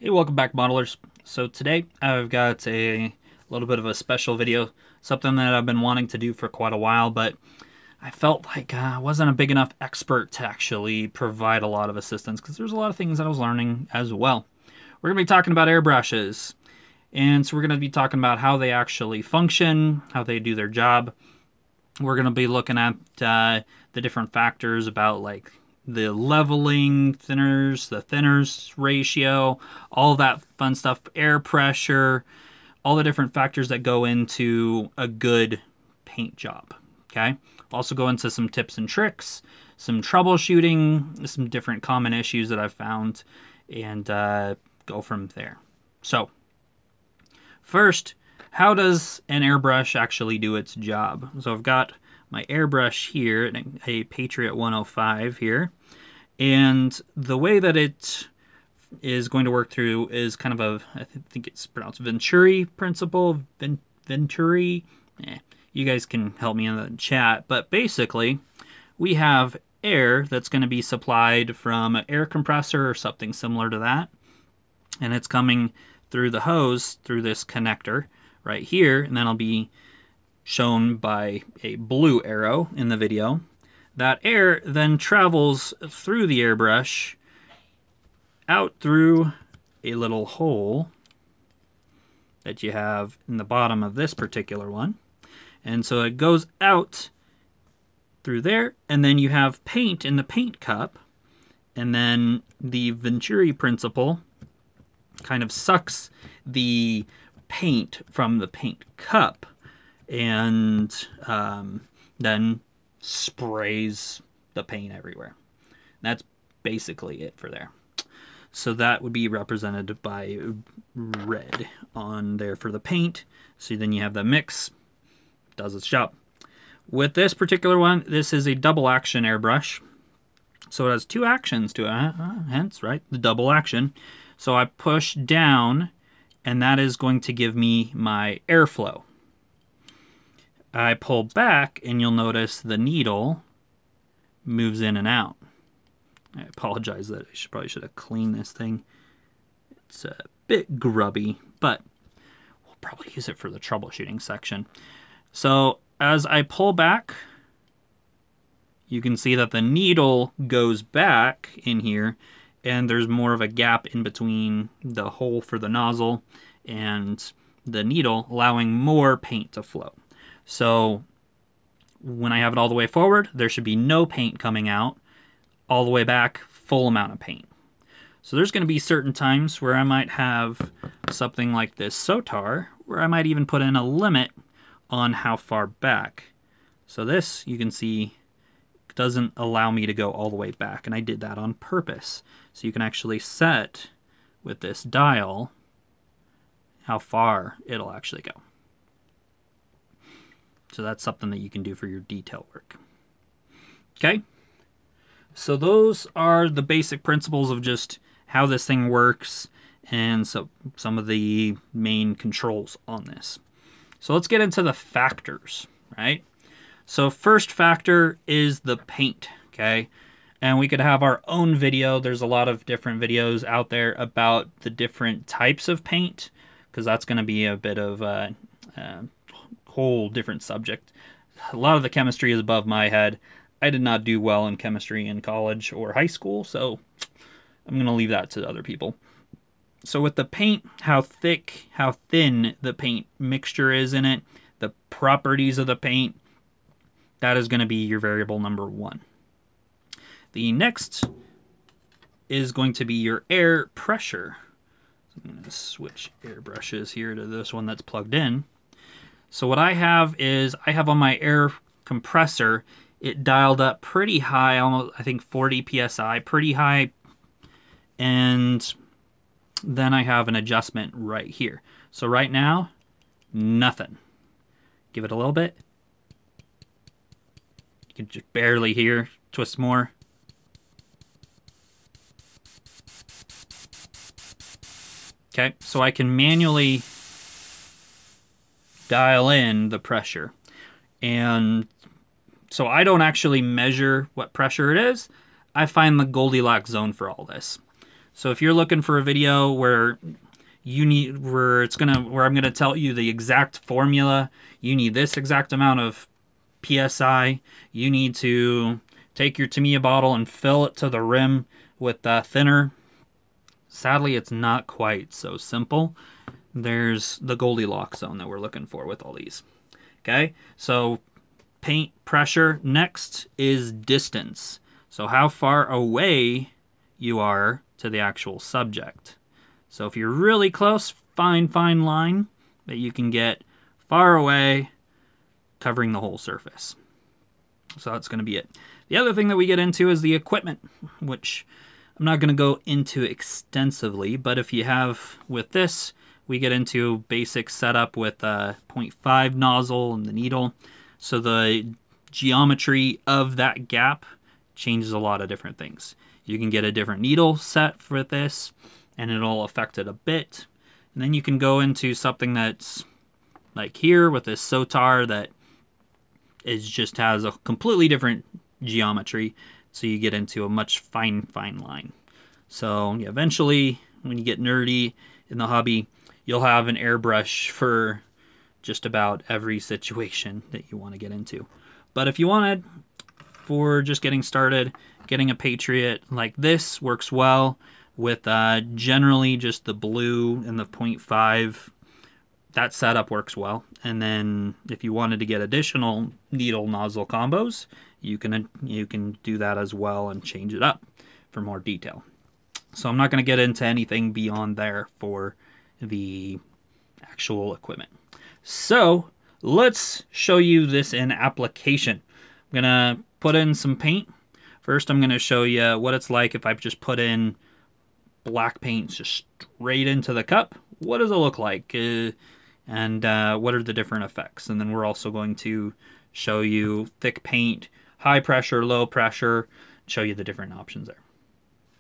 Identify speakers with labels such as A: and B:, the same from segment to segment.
A: Hey, welcome back, modelers. So today I've got a little bit of a special video, something that I've been wanting to do for quite a while, but I felt like I wasn't a big enough expert to actually provide a lot of assistance because there's a lot of things that I was learning as well. We're going to be talking about airbrushes, and so we're going to be talking about how they actually function, how they do their job. We're going to be looking at the different factors about like the leveling, thinners, the thinners ratio, all that fun stuff, air pressure, all the different factors that go into a good paint job, okay? Also go into some tips and tricks, some troubleshooting, some different common issues that I've found, and go from there. So, first, how does an airbrush actually do its job? So I've got my airbrush here, a Patriot 105 here, and the way that it is going to work through is kind of a, I think it's pronounced Venturi principle, Venturi. You guys can help me in the chat, but basically we have air that's going to be supplied from an air compressor or something similar to that, and it's coming through the hose through this connector right here, and then it'll be shown by a blue arrow in the video. That air then travels through the airbrush out through a little hole that you have in the bottom of this particular one. And so it goes out through there, and then you have paint in the paint cup, and then the Venturi principle kind of sucks the paint from the paint cup and then sprays the paint everywhere. That's basically it for there. So that would be represented by red on there for the paint. So then you have the mix, does its job. With this particular one, this is a double action airbrush. So it has two actions to it, hence, right, the double action. So I push down, and that is going to give me my airflow. I pull back, and you'll notice the needle moves in and out. I apologize that I probably should have cleaned this thing. It's a bit grubby, but we'll probably use it for the troubleshooting section. So as I pull back, you can see that the needle goes back in here, and there's more of a gap in between the hole for the nozzle and the needle, allowing more paint to flow. So when I have it all the way forward, there should be no paint coming out. All the way back, full amount of paint. So there's going to be certain times where I might have something like this Sotar, where I might even put in a limit on how far back. So this, you can see, doesn't allow me to go all the way back, and I did that on purpose. So you can actually set with this dial how far it'll actually go. So that's something that you can do for your detail work. Okay? So those are the basic principles of just how this thing works, and so some of the main controls on this. So let's get into the factors, right? So first factor is the paint, okay? And we could have our own video. There's a lot of different videos out there about the different types of paint, because that's going to be a bit of a whole different subject. A lot of the chemistry is above my head. I did not do well in chemistry in college or high school, so I'm going to leave that to other people. So with the paint, how thick, how thin the paint mixture is in it, the properties of the paint, that is going to be your variable number one. The next is going to be your air pressure. So I'm going to switch airbrushes here to this one that's plugged in. So what I have is, I have on my air compressor, it dialed up pretty high, almost, I think 40 PSI, pretty high. And then I have an adjustment right here. So right now, nothing. Give it a little bit. You can just barely hear, twist more. Okay, so I can manually dial in the pressure. And so I don't actually measure what pressure it is. I find the Goldilocks zone for all this. So if you're looking for a video where where I'm gonna tell you the exact formula, you need this exact amount of PSI, you need to take your Tamiya bottle and fill it to the rim with thinner. Sadly, it's not quite so simple. There's the Goldilocks zone that we're looking for with all these. Okay, so paint pressure. Next is distance. So how far away you are to the actual subject. So if you're really close, fine line that you can get far away, covering the whole surface. So that's going to be it. The other thing that we get into is the equipment, which I'm not going to go into extensively, but if you have with this, we get into basic setup with a 0.5 nozzle and the needle. So the geometry of that gap changes a lot of different things. You can get a different needle set for this, and it'll affect it a bit. And then you can go into something that's like here with this Sotar that just has a completely different geometry. So you get into a much fine line. So yeah, eventually, when you get nerdy in the hobby, you'll have an airbrush for just about every situation that you want to get into. But if you wanted, for just getting started, getting a Patriot like this works well with generally just the blue and the 0.5. That setup works well. And then if you wanted to get additional needle nozzle combos, you can do that as well and change it up for more detail. So I'm not going to get into anything beyond there for the actual equipment. So let's show you this in application. I'm going to put in some paint. First, I'm going to show you what it's like if I just put in black paint just straight into the cup. What does it look like? And what are the different effects? And then we're also going to show you thick paint, high pressure, low pressure, show you the different options there.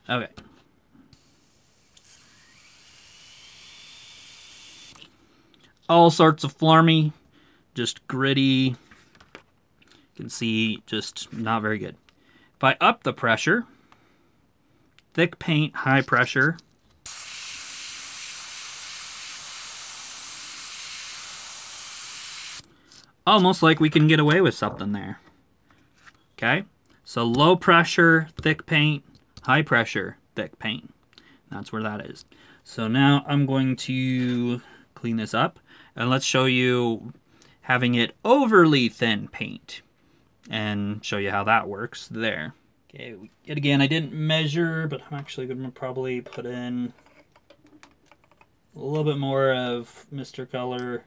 A: Okay. All sorts of flarmy, just gritty. You can see just not very good. If I up the pressure, thick paint, high pressure, almost like we can get away with something there. Okay, so low pressure, thick paint, high pressure, thick paint. That's where that is. So now I'm going to clean this up and let's show you having it overly thin paint and show you how that works there. Okay, yet again, I didn't measure, but I'm actually going to probably put in a little bit more of Mr. Color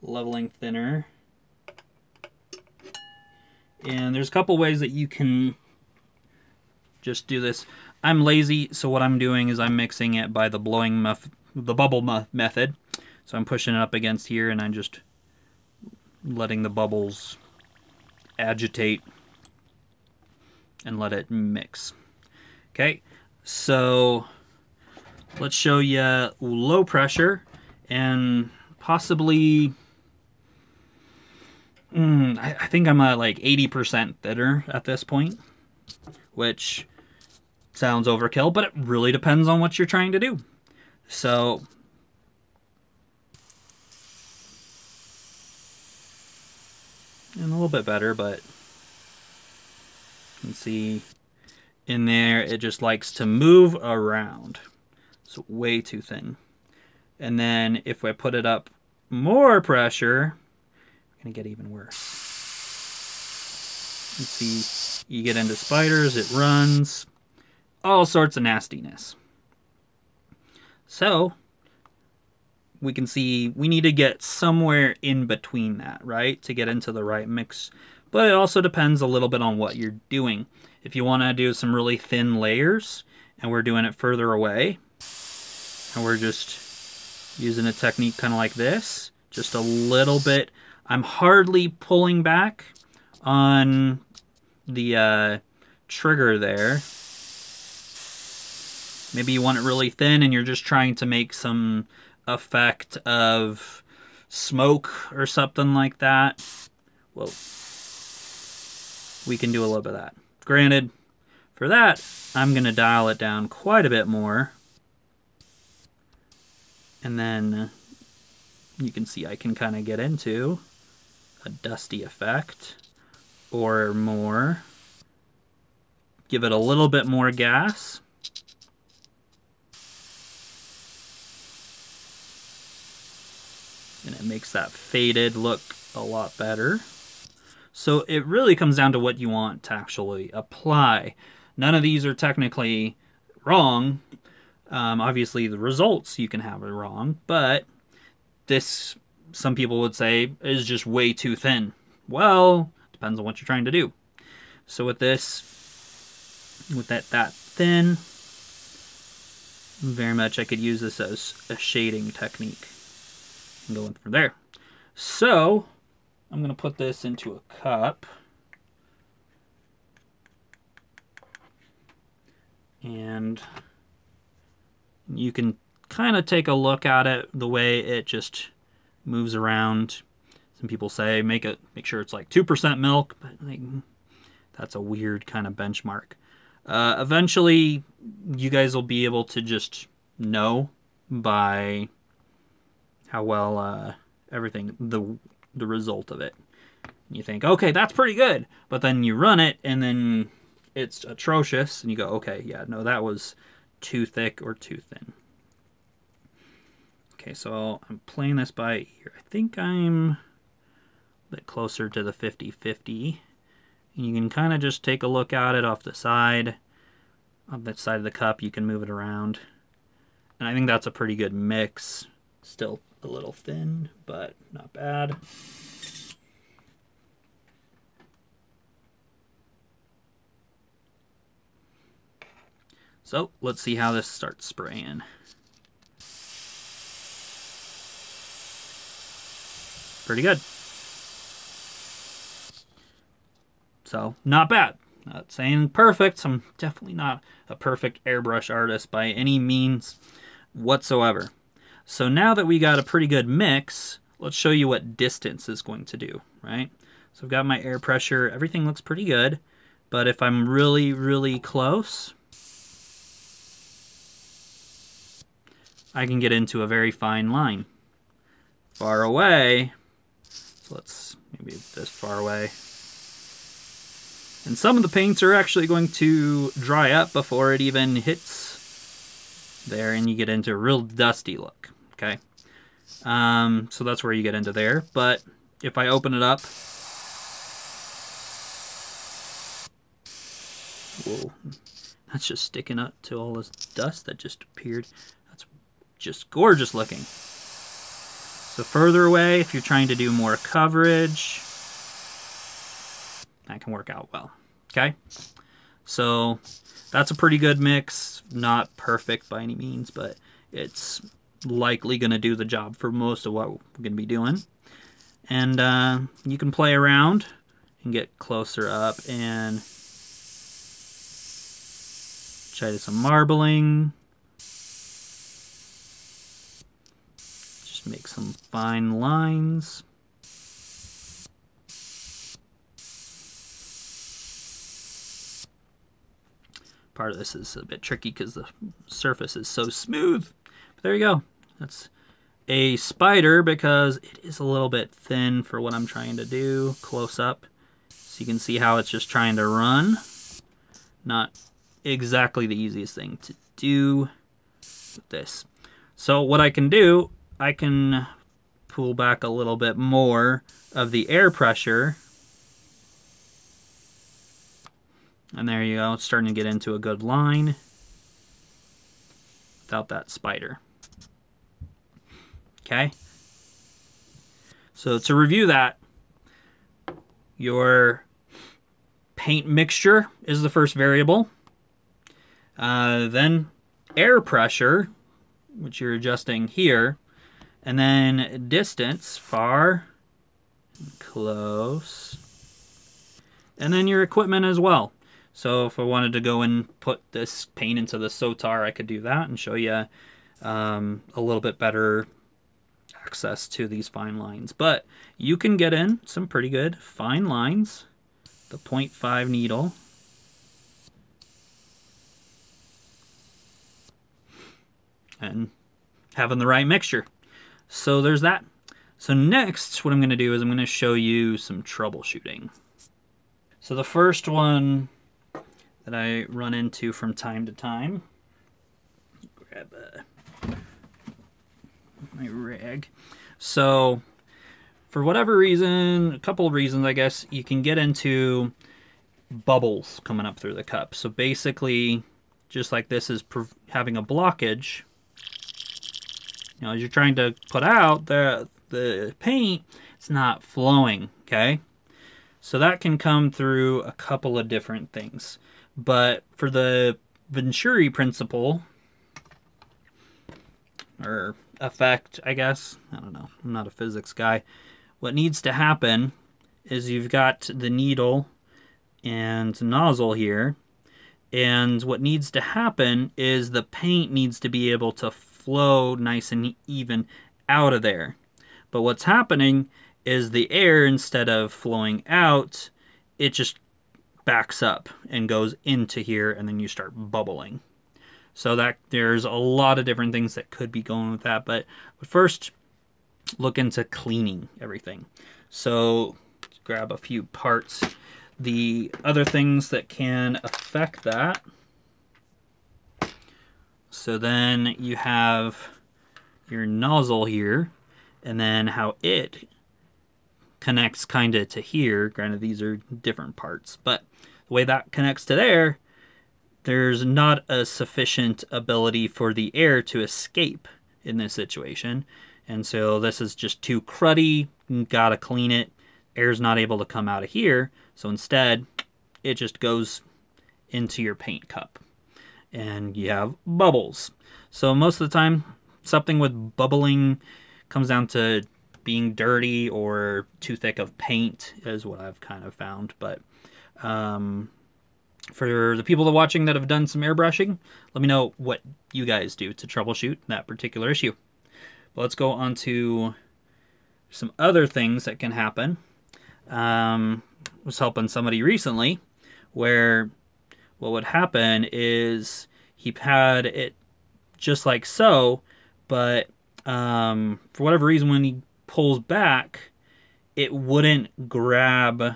A: leveling thinner. And there's a couple ways that you can just do this. I'm lazy, so what I'm doing is I'm mixing it by the bubble method. So I'm pushing it up against here and I'm just letting the bubbles agitate and let it mix. Okay, so let's show you low pressure and possibly I think I'm at like 80% thinner at this point, which sounds overkill, but it really depends on what you're trying to do. So and a little bit better, but you can see in there it just likes to move around. So way too thin. And then if I put it up more pressure, going to get even worse. You see, you get into spiders, it runs, all sorts of nastiness. So we can see we need to get somewhere in between that, right, to get into the right mix. But it also depends a little bit on what you're doing. If you want to do some really thin layers and we're doing it further away and we're just using a technique kind of like this, just a little bit, I'm hardly pulling back on the trigger there. Maybe you want it really thin and you're just trying to make some effect of smoke or something like that. Well, we can do a little bit of that. Granted, for that, I'm going to dial it down quite a bit more And then you can see I can kind of get into a dusty effect or more. Give it a little bit more gas. And it makes that faded look a lot better. So it really comes down to what you want to actually apply. None of these are technically wrong. Obviously, the results you can have are wrong, but this, some people would say, is just way too thin. Well, depends on what you're trying to do. So with this, with that thin, very much I could use this as a shading technique and go in from there. So I'm going to put this into a cup. And you can kind of take a look at it, the way it just moves around. Some people say make sure it's like 2% milk, but like, that's a weird kind of benchmark. Eventually, you guys will be able to just know by how well everything, the result of it. You think, okay, that's pretty good, but then you run it and then it's atrocious, and you go, okay, yeah, no, that was too thick or too thin. Okay, so I'm playing this by ear. I think I'm a bit closer to the 50-50. And you can kind of just take a look at it off the side. On that side of the cup, you can move it around. And I think that's a pretty good mix. Still a little thin, but not bad. So let's see how this starts spraying. Pretty good. So not bad. Not saying perfect. I'm definitely not a perfect airbrush artist by any means whatsoever. So now that we got a pretty good mix, let's show you what distance is going to do, right? So I've got my air pressure. Everything looks pretty good. But if I'm really, really close, I can get into a very fine line. Far away, so let's maybe this far away. And some of the paints are actually going to dry up before it even hits there, and you get into a real dusty look, okay? So that's where you get into there. But if I open it up, whoa, that's just sticking up to all this dust that just appeared. That's just gorgeous looking. So further away, if you're trying to do more coverage, that can work out well, okay? So that's a pretty good mix. Not perfect by any means, but it's likely going to do the job for most of what we're going to be doing. And you can play around and get closer up and try to some marbling. Just make some fine lines. Part of this is a bit tricky because the surface is so smooth. But there you go. That's a spider because it is a little bit thin for what I'm trying to do close up. So you can see how it's just trying to run. Not exactly the easiest thing to do with this. So what I can do, I can pull back a little bit more of the air pressure. And there you go, it's starting to get into a good line without that spider. Okay? So to review that, your paint mixture is the first variable. Then air pressure, which you're adjusting here. And then distance, far, close. And then your equipment as well. So if I wanted to go and put this paint into the Sotar, I could do that and show you a little bit better access to these fine lines. But you can get in some pretty good fine lines. The 0.5 needle. And having the right mixture. So there's that. So next, what I'm going to do is I'm going to show you some troubleshooting. So the first one that I run into from time to time, grab my rag. So for whatever reason, a couple of reasons, I guess, you can get into bubbles coming up through the cup. So basically, just like this is having a blockage, you know, as you're trying to put out the paint, it's not flowing, okay? So that can come through a couple of different things. But for the Venturi principle, or effect, I guess, I don't know, I'm not a physics guy. What needs to happen is you've got the needle and nozzle here, and what needs to happen is the paint needs to be able to flow nice and even out of there. But what's happening is the air, instead of flowing out, it just backs up and goes into here, and then you start bubbling. So that there's a lot of different things that could be going with that, but first look into cleaning everything. So grab a few parts. The other things that can affect that, so then you have your nozzle here, and then how it connects kind of to here. Granted, these are different parts, but the way that connects to there, there's not a sufficient ability for the air to escape in this situation. And so this is just too cruddy, gotta clean it. Air's not able to come out of here, so instead it just goes into your paint cup and you have bubbles. So most of the time, something with bubbling comes down to being dirty or too thick of paint is what I've kind of found. But for the people that are watching that have done some airbrushing, let me know what you guys do to troubleshoot that particular issue. But let's go on to some other things that can happen. I was helping somebody recently where what would happen is he had it just like so, but for whatever reason, when he pulls back, it wouldn't grab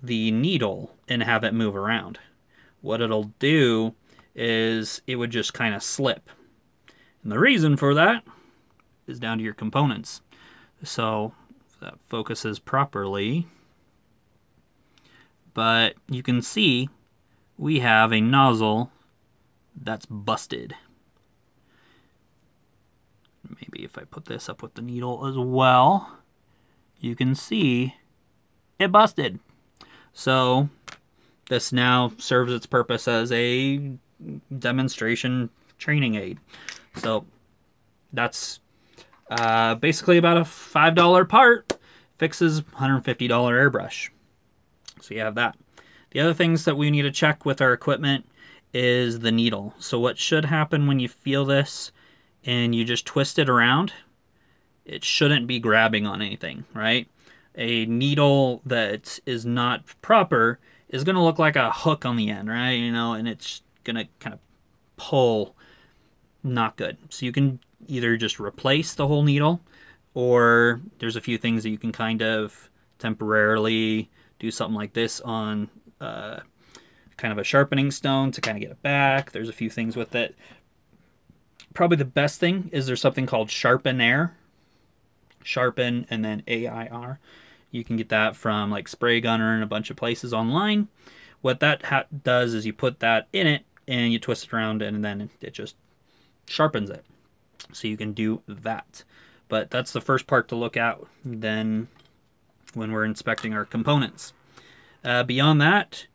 A: the needle and have it move around. What it'll do is it would just kind of slip. And the reason for that is down to your components. So if that focuses properly, but you can see we have a nozzle that's busted. Maybe if I put this up with the needle as well, you can see it busted. So this now serves its purpose as a demonstration training aid. So that's basically about a $5 part, fixes $150 airbrush. So you have that. The other things that we need to check with our equipment is the needle. So what should happen when you feel this and you just twist it around, it shouldn't be grabbing on anything, right? A needle that is not proper is going to look like a hook on the end, right? You know, and it's going to kind of pull, not good. So you can either just replace the whole needle, or there's a few things that you can kind of temporarily do something like this on kind of a sharpening stone to kind of get it back. There's a few things with it. Probably the best thing is there's something called Sharpen Air. Sharpen and then AIR. You can get that from like Spray Gunner and a bunch of places online. What that does is you put that in it and you twist it around and then it just sharpens it. So you can do that. But that's the first part to look at then when we're inspecting our components. Beyond that,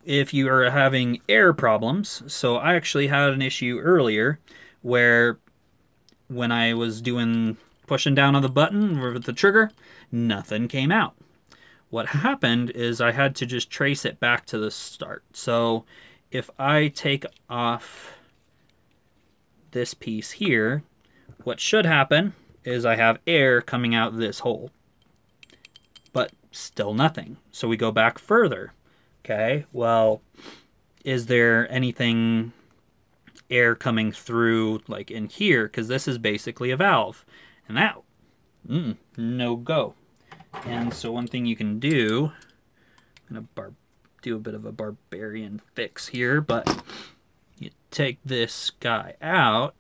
A: if you are having air problems, so I actually had an issue earlier where when I was pushing down on the button with the trigger, nothing came out. What happened is I had to just trace it back to the start. So if I take off this piece here, what should happen is I have air coming out this hole, but still nothing. So we go back further. Okay, well, is there anything air coming through like in here, because this is basically a valve. And that, no go. And so one thing you can do, I'm going to do a bit of a barbarian fix here, but you take this guy out,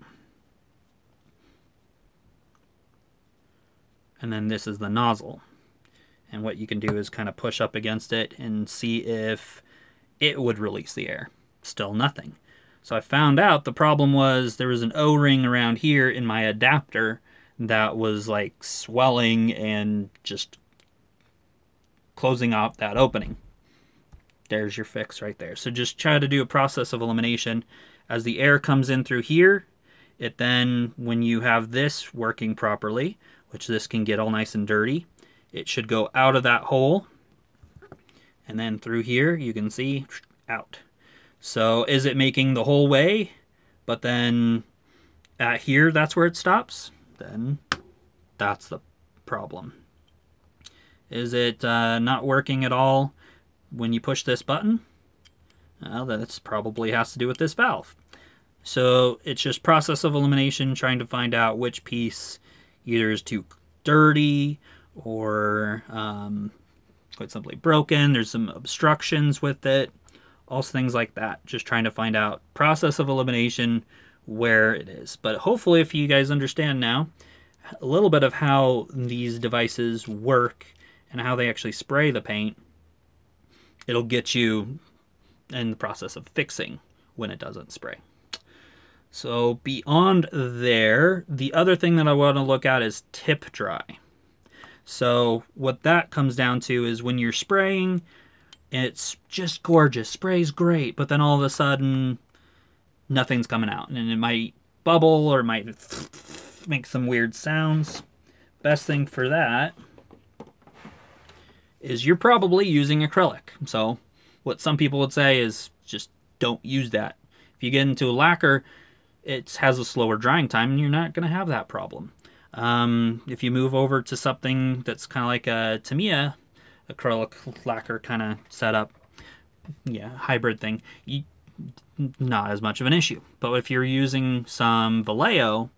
A: and then this is the nozzle. And what you can do is kind of push up against it and see if it would release the air. Still nothing. So I found out the problem was there was an O-ring around here in my adapter that was like swelling and just closing off that opening. There's your fix right there. So just try to do a process of elimination. As the air comes in through here, it then, when you have this working properly, which this can get all nice and dirty, it should go out of that hole. And then through here, you can see, out. So is it making the whole way, but then at here, that's where it stops? Then that's the problem. Is it not working at all when you push this button? Well, that's probably has to do with this valve. So it's just process of elimination, trying to find out which piece either is too dirty or quite simply broken. There's some obstructions with it, all things like that. Just trying to find out process of elimination where it is. But hopefully, if you guys understand now a little bit of how these devices work and how they actually spray the paint, it'll get you in the process of fixing when it doesn't spray. So beyond there, the other thing that I want to look at is tip dry. So what that comes down to is when you're spraying, it's just gorgeous, sprays great, but then all of a sudden nothing's coming out, and it might bubble or it might make some weird sounds. Best thing for that is you're probably using acrylic. So what some people would say is just don't use that. If you get into a lacquer, it has a slower drying time and you're not going to have that problem. If you move over to something that's kind of like a Tamiya acrylic lacquer kind of setup, yeah, hybrid thing, not as much of an issue. But if you're using some Vallejo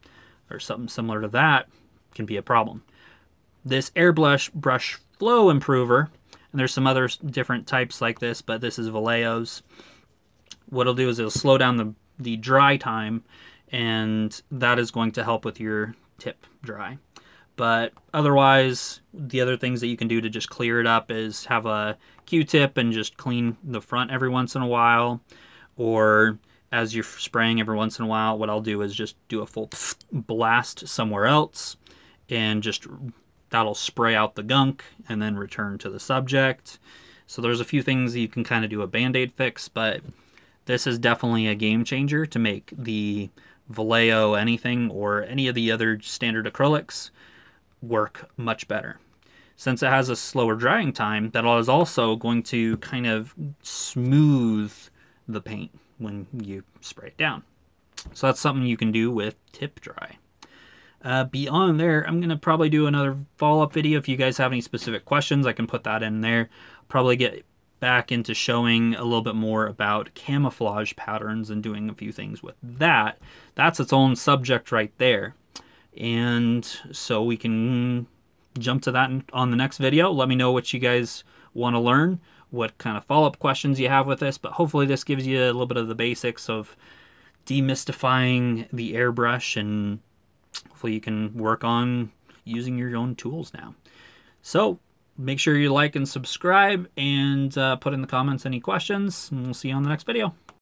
A: or something similar to that, it can be a problem. This Airbrush flow improver, and there's some other different types like this, but this is Vallejo's. What it'll do is it'll slow down the dry time, and that is going to help with your tip dry. But otherwise, the other things that you can do to just clear it up is have a Q-tip and just clean the front every once in a while, or as you're spraying every once in a while, what I'll do is just do a full blast somewhere else, and just that'll spray out the gunk and then return to the subject. So there's a few things you can kind of do a band-aid fix, but this is definitely a game changer to make the Vallejo anything or any of the other standard acrylics work much better. Since it has a slower drying time, that is also going to kind of smooth the paint when you spray it down. So that's something you can do with tip dry. Beyond there, I'm going to probably do another follow-up video. If you guys have any specific questions, I can put that in there. Probably get back into showing a little bit more about camouflage patterns and doing a few things with that. That's its own subject right there. And so we can jump to that on the next video. Let me know what you guys want to learn, what kind of follow-up questions you have with this, but hopefully this gives you a little bit of the basics of demystifying the airbrush, and hopefully you can work on using your own tools now. So make sure you like and subscribe, and put in the comments any questions, and we'll see you on the next video.